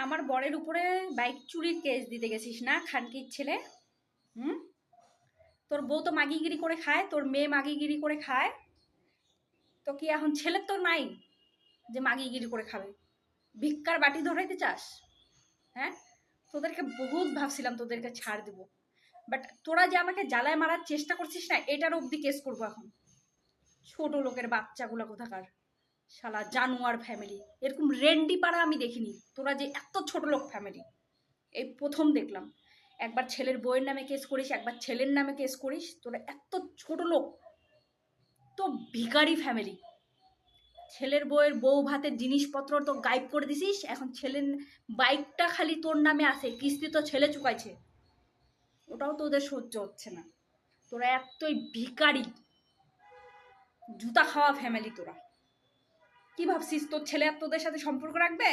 আমার বরের উপরে বাইক চুরির কেস দিতে গেছিস না খানকির ছেলে? হুম, তোর বউ তো মাগিগিরি করে খায়, তোর মেয়ে মাগিগিরি করে খায়, তো কি এখন ছেলের তো নাই যে মাগিগিরি করে খাবে? ভিক্ষার বাটি ধরাইতে চাস? হ্যাঁ, তোদেরকে বহুত ভাবছিলাম তোদেরকে ছাড় দিব, বাট তোরা যে আমাকে জ্বালায় মারার চেষ্টা করছিস না, এটার অবধি কেস করবো এখন। ছোট লোকের বাচ্চাগুলো কোথাকার, শালা জানুয়ার ফ্যামিলি, এরকম রেন্ডি পাড়া আমি দেখিনি। তোরা যে এত ছোট লোক ফ্যামিলি, এই প্রথম দেখলাম। একবার ছেলের বউয়ের নামে কেস করিস, একবার ছেলের নামে কেস করিস, তোরা এত ছোট লোক, তো ভিখারি ফ্যামিলি। ছেলের বউয়ের বউ ভাতের জিনিসপত্র তো গায়েব করে দিছিস, এখন ছেলের বাইকটা খালি তোর নামে আছে, কিস্তি তো ছেলে চুকাইছে, ওটাও তোদের সহ্য হচ্ছে না। তোরা এতই ভিখারি, জুতা খাওয়া ফ্যামিলি তোরা। কি ভাবছিস তোর ছেলে আর তোদের সাথে সম্পর্ক রাখবে?